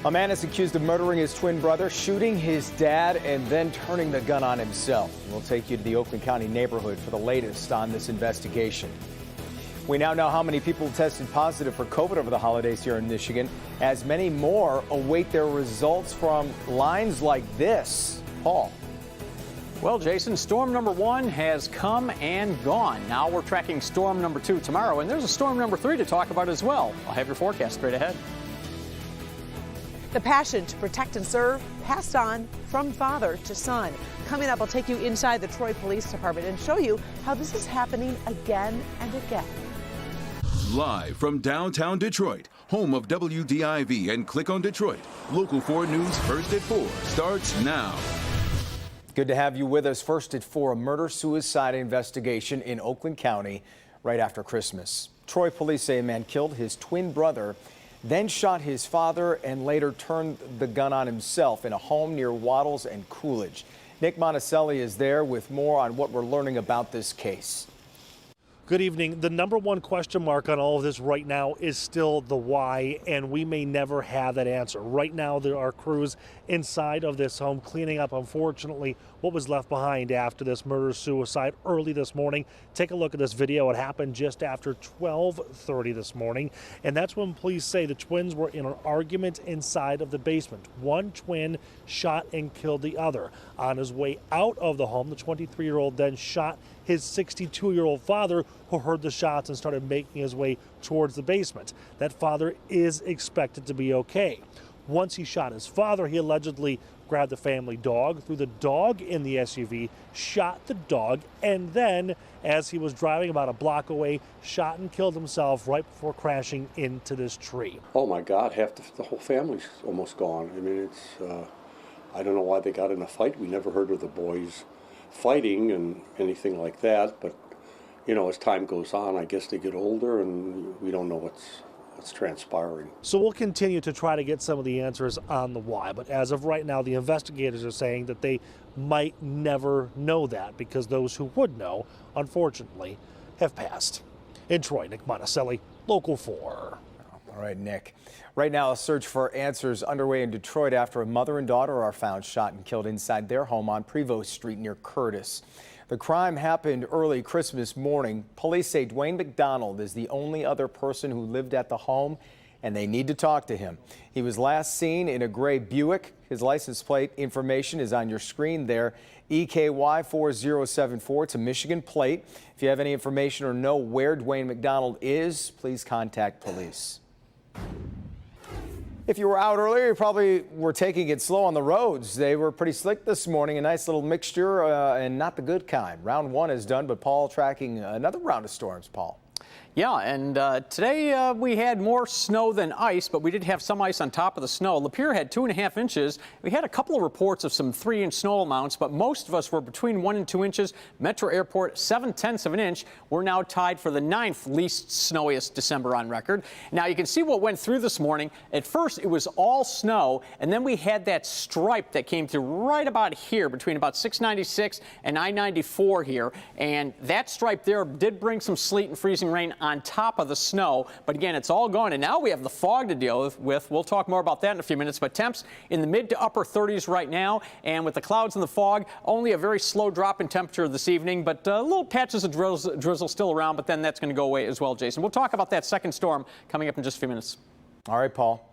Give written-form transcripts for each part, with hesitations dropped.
A man is accused of murdering his twin brother, shooting his dad, and then turning the gun on himself. We'll take you to the Oakland County neighborhood for the latest on this investigation. We now know how many people tested positive for COVID over the holidays here in Michigan, as many more await their results from lines like this. Paul. Well, Jason, storm number 1 has come and gone. Now we're tracking storm number 2 tomorrow, and there's a storm number 3 to talk about as well. I'll have your forecast straight ahead. The passion to protect and serve passed on from father to son. Coming up, I'll take you inside the Troy Police Department and show you how this is happening again and again. Live from downtown Detroit, home of WDIV and Click on Detroit, Local 4 News First at 4 starts now. Good to have you with us. First at 4, a murder-suicide investigation in Oakland County right after Christmas. Troy police say a man killed his twin brother, then shot his father and later turned the gun on himself in a home near Waddles and Coolidge. Nick Monticelli is there with more on what we're learning about this case. Good evening. The number one question mark on all of this right now is still the why, and we may never have that answer. Right now, there are crews inside of this home cleaning up, unfortunately, what was left behind after this murder-suicide early this morning. Take a look at this video. It happened just after 12:30 this morning, and that's when police say the twins were in an argument inside of the basement. One twin shot and killed the other. On his way out of the home, the 23-year-old then shot his 62-year-old father, who heard the shots and started making his way towards the basement. That father is expected to be okay. Once he shot his father, he allegedly grabbed the family dog, threw the dog in the SUV, shot the dog, and then, as he was driving about a block away, shot and killed himself right before crashing into this tree. Oh my God, half the whole family's almost gone. I mean, it's, I don't know why they got in a fight. We never heard of the boys fighting and anything like that, but you know, as time goes on, I guess they get older and we don't know what's transpiring. So we'll continue to try to get some of the answers on the why, but as of right now, the investigators are saying that they might never know that because those who would know, unfortunately, have passed. In Troy, Nick Monticelli, Local 4. All right, Nick. Right now, a search for answers underway in Detroit after a mother and daughter are found shot and killed inside their home on Prevost Street near Curtis. The crime happened early Christmas morning. Police say Dwayne McDonald is the only other person who lived at the home, and they need to talk to him. He was last seen in a gray Buick. His license plate information is on your screen there. EKY 4074. It's a Michigan plate. If you have any information or know where Dwayne McDonald is, please contact police. If you were out earlier, you probably were taking it slow on the roads. They were pretty slick this morning, a nice little mixture and not the good kind. Round 1 is done, but Paul tracking another round of storms, Paul. Yeah, and today we had more snow than ice, but we did have some ice on top of the snow. Lapeer had 2.5 inches. We had a couple of reports of some 3-inch snow amounts, but most of us were between 1 and 2 inches. Metro Airport, 7/10 of an inch. We're now tied for the 9th least snowiest December on record. Now you can see what went through this morning. At first it was all snow, and then we had that stripe that came through right about here between about 696 and I-94 here, and that stripe there did bring some sleet and freezing rain on top of the snow, but again, it's all gone, and now we have the fog to deal with. We'll talk more about that in a few minutes, but temps in the mid to upper 30s right now, and with the clouds and the fog, only a very slow drop in temperature this evening, but little patches of drizzle still around, but then that's going to go away as well, Jason. We'll talk about that second storm coming up in just a few minutes. All right, Paul.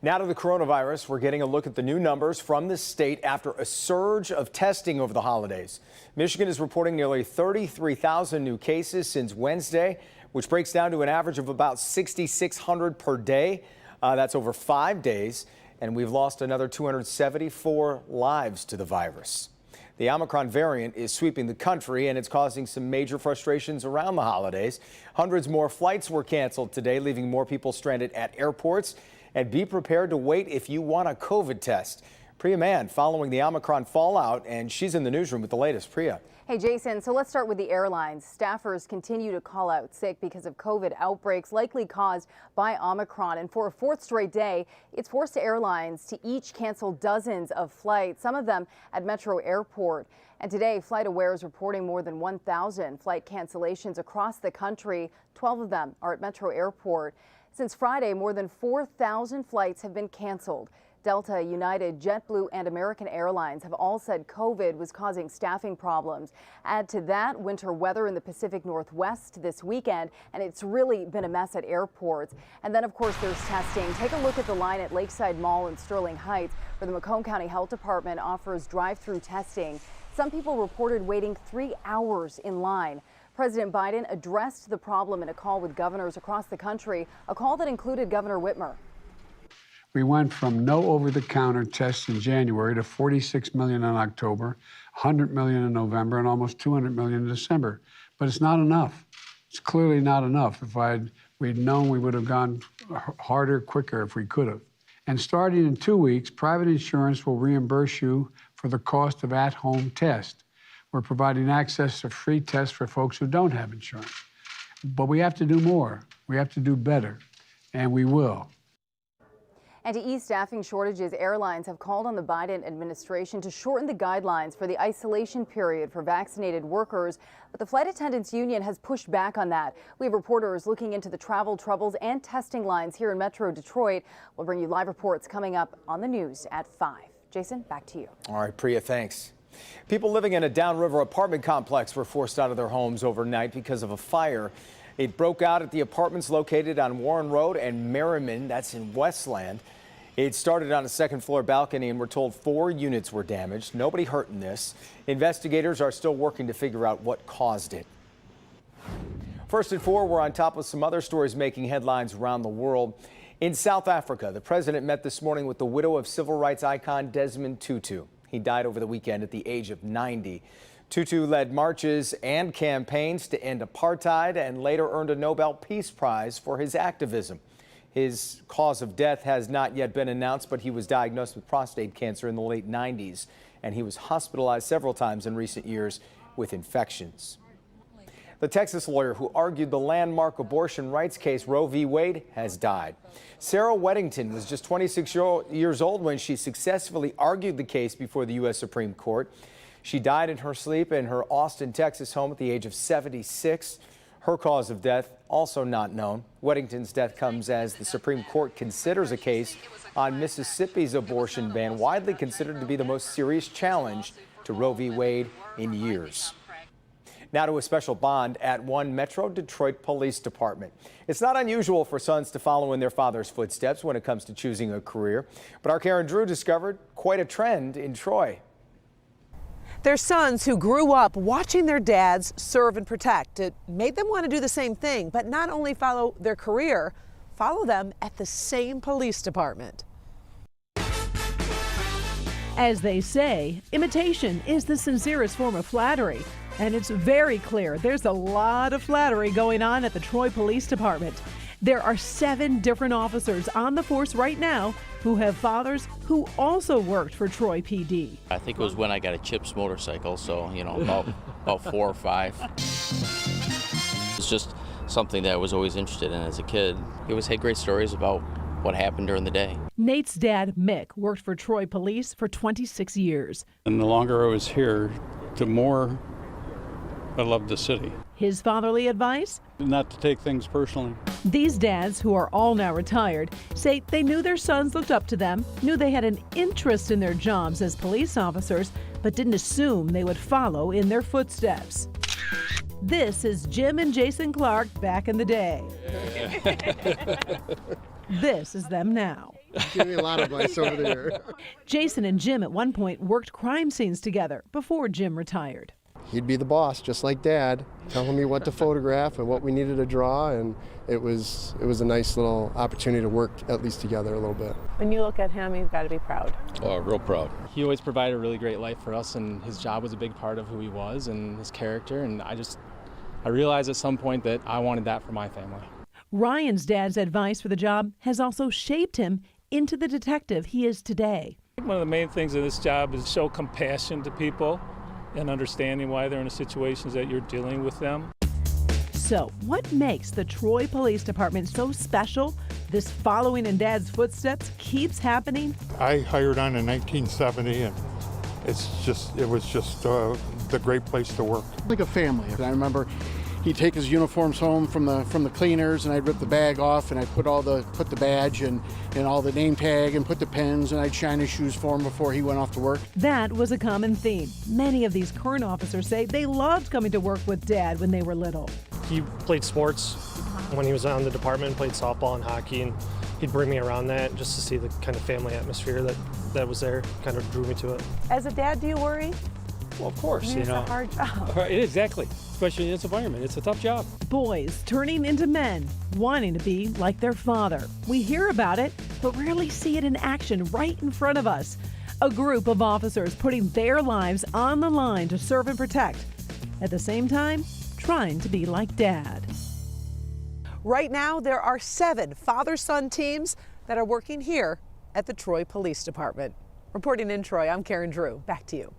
Now to the coronavirus. We're getting a look at the new numbers from the state after a surge of testing over the holidays. Michigan is reporting nearly 33,000 new cases since Wednesday, which breaks down to an average of about 6,600 per day. That's over 5 days, and we've lost another 274 lives to the virus. The Omicron variant is sweeping the country, and it's causing some major frustrations around the holidays. Hundreds more flights were canceled today, leaving more people stranded at airports. And be prepared to wait if you want a COVID test. Priya Mann following the Omicron fallout, and she's in the newsroom with the latest. Priya. Hey, Jason, so let's start with the airlines. Staffers continue to call out sick because of COVID outbreaks likely caused by Omicron. And for a 4th straight day, it's forced airlines to each cancel dozens of flights, some of them at Metro Airport. And today, FlightAware is reporting more than 1,000 flight cancellations across the country. 12 of them are at Metro Airport. Since Friday, more than 4,000 flights have been canceled. Delta, United, JetBlue, and American Airlines have all said COVID was causing staffing problems. Add to that winter weather in the Pacific Northwest this weekend, and it's really been a mess at airports. And then, of course, there's testing. Take a look at the line at Lakeside Mall in Sterling Heights, where the Macomb County Health Department offers drive-through testing. Some people reported waiting 3 hours in line. President Biden addressed the problem in a call with governors across the country, a call that included Governor Whitmer. We went from no over-the-counter tests in January to 46 million in October, 100 million in November, and almost 200 million in December. But it's not enough. It's clearly not enough. If we'd known, we would have gone harder, quicker if we could have. And starting in 2 weeks, private insurance will reimburse you for the cost of at-home tests. We're providing access to free tests for folks who don't have insurance. But we have to do more. We have to do better, and we will. And to ease staffing shortages, airlines have called on the Biden administration to shorten the guidelines for the isolation period for vaccinated workers. But the flight attendants union has pushed back on that. We have reporters looking into the travel troubles and testing lines here in Metro Detroit. We'll bring you live reports coming up on the news at 5. Jason, back to you. All right, Priya, thanks. People living in a downriver apartment complex were forced out of their homes overnight because of a fire. It broke out at the apartments located on Warren Road and Merriman, that's in Westland. It started on a second-floor balcony, and we're told 4 units were damaged. Nobody hurt in this. Investigators are still working to figure out what caused it. First at 4, we're on top of some other stories making headlines around the world. In South Africa, the president met this morning with the widow of civil rights icon Desmond Tutu. He died over the weekend at the age of 90. Tutu led marches and campaigns to end apartheid and later earned a Nobel Peace Prize for his activism. His cause of death has not yet been announced, but he was diagnosed with prostate cancer in the late 90s, and he was hospitalized several times in recent years with infections. The Texas lawyer who argued the landmark abortion rights case Roe v. Wade has died. Sarah Weddington was just 26 years old when she successfully argued the case before the U.S. Supreme Court. She died in her sleep in her Austin, Texas home at the age of 76. Her cause of death also not known. Weddington's death comes as the Supreme Court considers a case on Mississippi's abortion ban, widely considered to be the most serious challenge to Roe v. Wade in years. Now to a special bond at one Metro Detroit Police Department. It's not unusual for sons to follow in their father's footsteps when it comes to choosing a career, but our Karen Drew discovered quite a trend in Troy. They're sons who grew up watching their dads serve and protect. It made them want to do the same thing, but not only follow their career, follow them at the same police department. As they say, imitation is the sincerest form of flattery. And it's very clear there's a lot of flattery going on at the Troy Police Department. There are 7 different officers on the force right now who have fathers who also worked for Troy PD. I think it was when I got a Chips motorcycle, so, about 4 or 5. It's just something that I was always interested in as a kid. He always had great stories about what happened during the day. Nate's dad, Mick, worked for Troy Police for 26 years. And the longer I was here, the more I loved the city. His fatherly advice? Not to take things personally. These dads, who are all now retired, say they knew their sons looked up to them, knew they had an interest in their jobs as police officers, but didn't assume they would follow in their footsteps. This is Jim and Jason Clark back in the day. This is them now. Give me a lot of advice over there. Jason and Jim at one point worked crime scenes together before Jim retired. He'd be the boss, just like Dad, telling me what to photograph and what we needed to draw, and it was a nice little opportunity to work at least together a little bit. When you look at him, you've got to be proud. Oh, real proud. He always provided a really great life for us, and his job was a big part of who he was and his character, and I realized at some point that I wanted that for my family. Ryan's dad's advice for the job has also shaped him into the detective he is today. One of the main things in this job is show compassion to people and understanding why they're in the situations that you're dealing with them. So, what makes the Troy Police Department so special? This following in Dad's footsteps keeps happening? I hired on in 1970, and it was just the great place to work. Like a family. I remember He'd take his uniforms home from the cleaners, and I'd rip the bag off, and I'd put the badge and all the name tag and put the pins, and I'd shine his shoes for him before he went off to work. That was a common theme. Many of these current officers say they loved coming to work with Dad when they were little. He played sports when he was on the department, played softball and hockey, and he'd bring me around that just to see the kind of family atmosphere that was there. Kind of drew me to it. As a dad, do you worry? Well, of course, It's a hard job. Exactly, especially in this environment. It's a tough job. Boys turning into men, wanting to be like their father. We hear about it, but rarely see it in action right in front of us. A group of officers putting their lives on the line to serve and protect. At the same time, trying to be like Dad. Right now, there are 7 father-son teams that are working here at the Troy Police Department. Reporting in Troy, I'm Karen Drew. Back to you.